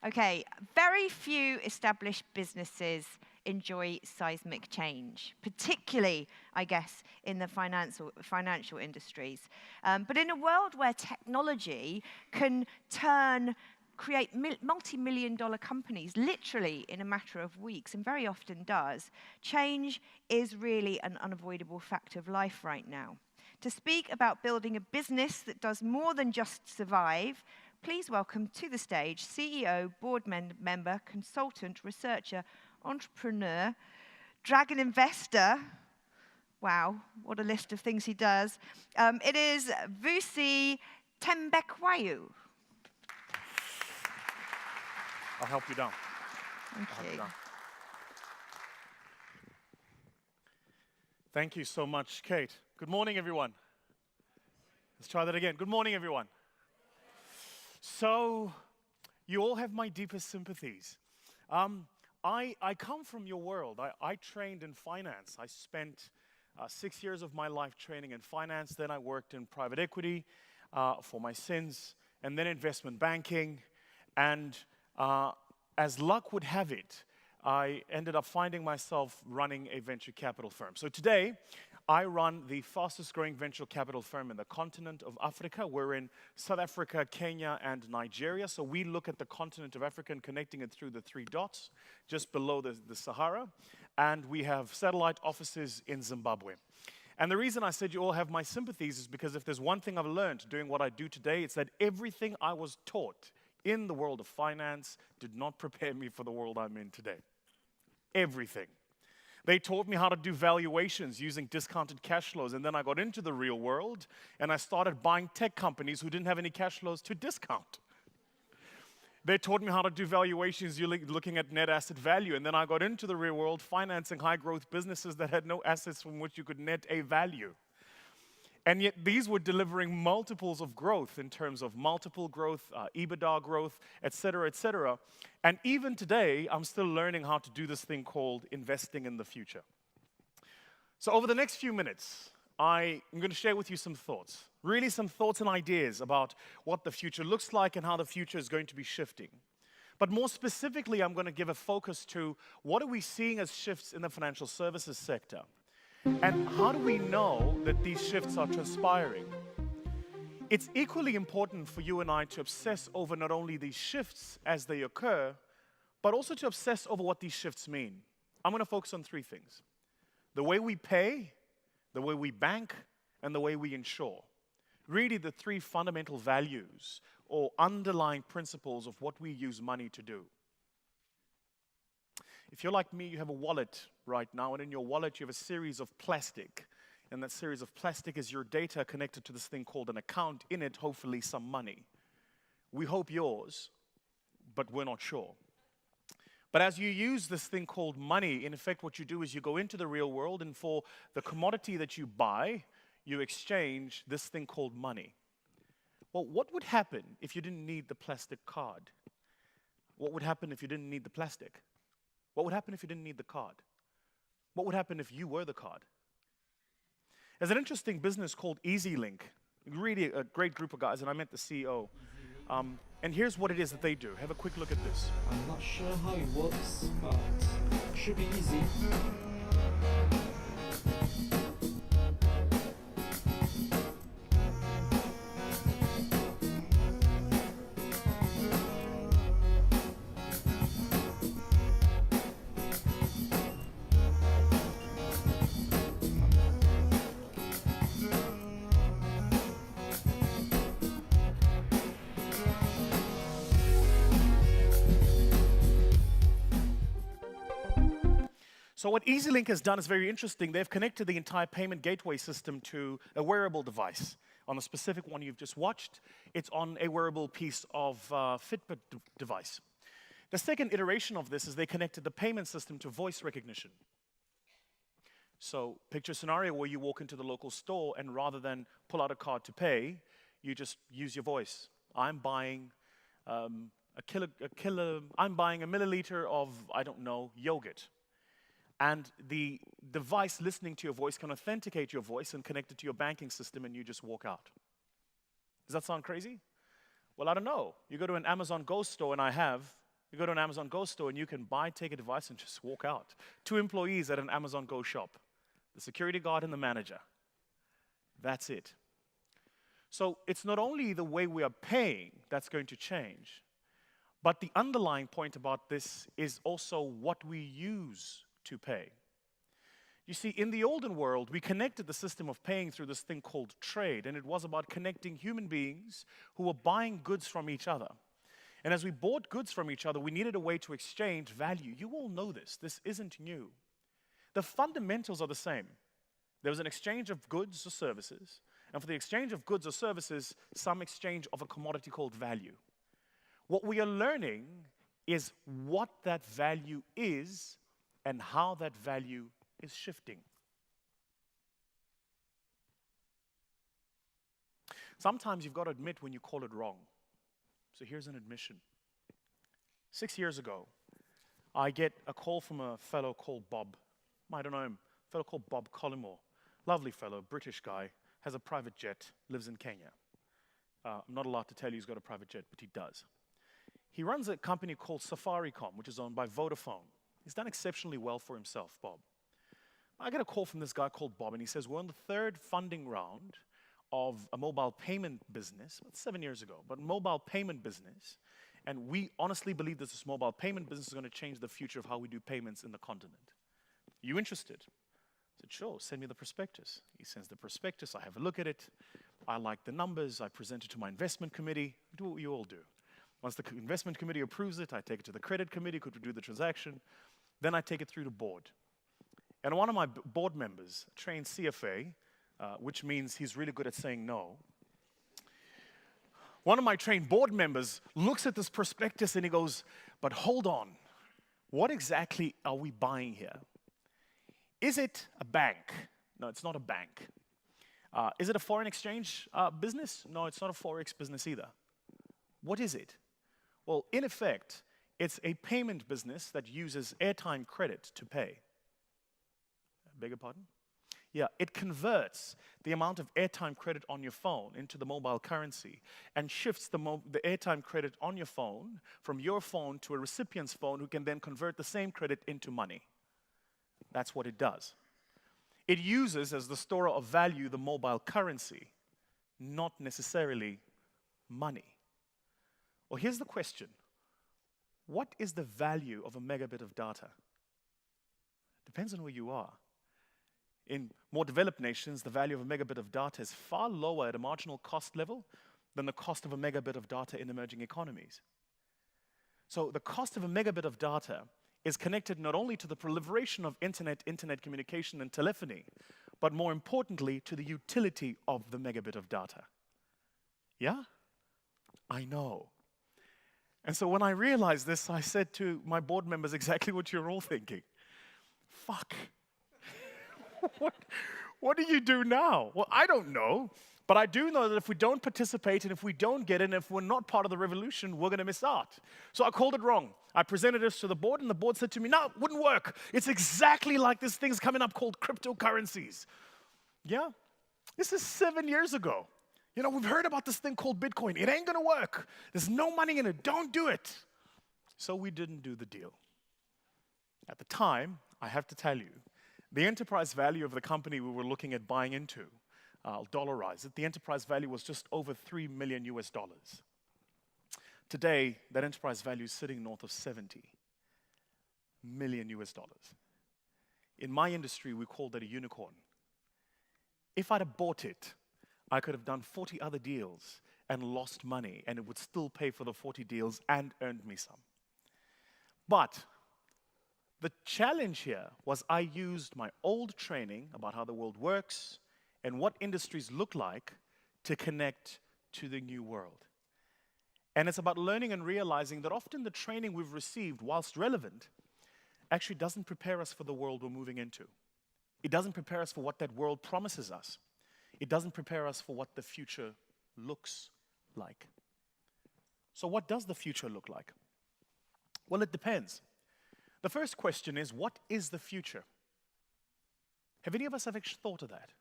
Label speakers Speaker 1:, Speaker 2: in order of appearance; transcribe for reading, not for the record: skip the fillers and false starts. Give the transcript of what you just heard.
Speaker 1: Okay, very few established businesses enjoy seismic change, particularly, I guess, in the financial industries. But in a world where technology can create multi-million-dollar companies literally in a matter of weeks, and very often does, change is really an unavoidable fact of life right now. To speak about building a business that does more than just survive, please welcome to the stage CEO, board member, consultant, researcher, entrepreneur, dragon investor. Wow, what a list of things he does. It is Vusi Thembekwayo.
Speaker 2: I'll help you down.
Speaker 1: Thank you.
Speaker 2: Thank you so much, Kate. Good morning, everyone. Let's try that again. Good morning, everyone. So, you all have my deepest sympathies. I come from your world. I trained in finance. I spent 6 years of my life training in finance. Then I worked in private equity for my sins, and then investment banking. And as luck would have it, I ended up finding myself running a venture capital firm. So today, I run the fastest growing venture capital firm in the continent of Africa. We're in South Africa, Kenya, and Nigeria. So we look at the continent of Africa and connecting it through the 3 dots, just below the Sahara. And we have satellite offices in Zimbabwe. And the reason I said you all have my sympathies is because if there's one thing I've learned doing what I do today, it's that everything I was taught in the world of finance did not prepare me for the world I'm in today. Everything. They taught me how to do valuations using discounted cash flows, and then I got into the real world, and I started buying tech companies who didn't have any cash flows to discount. They taught me how to do valuations looking at net asset value, and then I got into the real world financing high-growth businesses that had no assets from which you could net a value. And yet these were delivering multiples of growth in terms of multiple growth, EBITDA growth, et cetera, and even today, I'm still learning how to do this thing called investing in the future. So over the next few minutes, I'm going to share with you some thoughts, really some thoughts and ideas about what the future looks like and how the future is going to be shifting. But more specifically, I'm going to give a focus to what are we seeing as shifts in the financial services sector? And how do we know that these shifts are transpiring? It's equally important for you and I to obsess over not only these shifts as they occur, but also to obsess over what these shifts mean. I'm going to focus on 3 things: the way we pay, the way we bank, and the way we insure. Really the 3 fundamental values or underlying principles of what we use money to do. If you're like me, you have a wallet right now, and in your wallet you have a series of plastic. And that series of plastic is your data connected to this thing called an account. In it, hopefully, some money. We hope yours, but we're not sure. But as you use this thing called money, in effect what you do is you go into the real world, and for the commodity that you buy, you exchange this thing called money. Well, what would happen if you didn't need the plastic card? What would happen if you didn't need the plastic? What would happen if you didn't need the card? What would happen if you were the card? There's an interesting business called EasyLink, really a great group of guys, and I met the CEO. And here's what it is that they do. Have a quick look at this.
Speaker 3: I'm not sure how it works, but it should be easy.
Speaker 2: So what EasyLink has done is very interesting. They've connected the entire payment gateway system to a wearable device. On the specific one you've just watched, it's on a wearable piece of Fitbit device. The second iteration of this is they connected the payment system to voice recognition. So picture a scenario where you walk into the local store and rather than pull out a card to pay, you just use your voice. I'm buying I'm buying a milliliter of, I don't know, yogurt. And the device listening to your voice can authenticate your voice and connect it to your banking system, and you just walk out. Does that sound crazy? Well, I don't know. You go to an Amazon Go store, and I have, You go to an Amazon Go store and you can buy, take a device, and just walk out. 2 employees at an Amazon Go shop, the security guard and the manager. That's it. So it's not only the way we are paying that's going to change, but the underlying point about this is also what we use to pay. You see, in the olden world, we connected the system of paying through this thing called trade, and it was about connecting human beings who were buying goods from each other. And as we bought goods from each other, we needed a way to exchange value. You all know this. This isn't new. The fundamentals are the same. There was an exchange of goods or services, and for the exchange of goods or services, some exchange of a commodity called value. What we are learning is what that value is and how that value is shifting. Sometimes you've got to admit when you call it wrong. So here's an admission. 6 years ago, I get a call from a fellow called Bob. I don't know him. A fellow called Bob Collymore. Lovely fellow, British guy, has a private jet, lives in Kenya. I'm not allowed to tell you he's got a private jet, but he does. He runs a company called Safaricom, which is owned by Vodafone. He's done exceptionally well for himself, Bob. I get a call from this guy called Bob, and he says, we're on the 3rd funding round of a mobile payment business, about 7 years ago, but mobile payment business, and we honestly believe that this mobile payment business is going to change the future of how we do payments in the continent. You interested? I said, sure, send me the prospectus. He sends the prospectus, I have a look at it, I like the numbers, I present it to my investment committee, do what you all do. Once the investment committee approves it, I take it to the credit committee, could we do the transaction, then I take it through to board. And one of my board members, a trained CFA, which means he's really good at saying no. One of my trained board members looks at this prospectus and he goes, but hold on, what exactly are we buying here? Is it a bank? No, it's not a bank. Is it a foreign exchange business? No, it's not a forex business either. What is it? Well, in effect, it's a payment business that uses airtime credit to pay. Beg your pardon? Yeah, it converts the amount of airtime credit on your phone into the mobile currency and shifts the airtime credit on your phone from your phone to a recipient's phone who can then convert the same credit into money. That's what it does. It uses as the storer of value the mobile currency, not necessarily money. Well, here's the question. What is the value of a megabit of data? Depends on where you are. In more developed nations, the value of a megabit of data is far lower at a marginal cost level than the cost of a megabit of data in emerging economies. So the cost of a megabit of data is connected not only to the proliferation of internet communication and telephony, but more importantly to the utility of the megabit of data. Yeah? I know. And so when I realized this, I said to my board members exactly what you're all thinking. Fuck. What do you do now? Well, I don't know, but I do know that if we don't participate and if we don't get in, if we're not part of the revolution, we're going to miss out. So I called it wrong. I presented this to the board, and the board said to me, no, it wouldn't work. It's exactly like this thing's coming up called cryptocurrencies. Yeah? This is 7 years ago. You know, we've heard about this thing called Bitcoin. It ain't going to work. There's no money in it. Don't do it. So we didn't do the deal. At the time, I have to tell you, the enterprise value of the company we were looking at buying into, I'll dollarize it, the enterprise value was just over $3 million US. Today, that enterprise value is sitting north of 70 million US dollars. In my industry, we call that a unicorn. If I'd have bought it, I could have done 40 other deals and lost money, and it would still pay for the 40 deals and earned me some. But the challenge here was I used my old training about how the world works and what industries look like to connect to the new world. And it's about learning and realizing that often the training we've received, whilst relevant, actually doesn't prepare us for the world we're moving into. It doesn't prepare us for what that world promises us. It doesn't prepare us for what the future looks like. So what does the future look like? Well, it depends. The first question is, what is the future? Have any of us ever actually thought of that?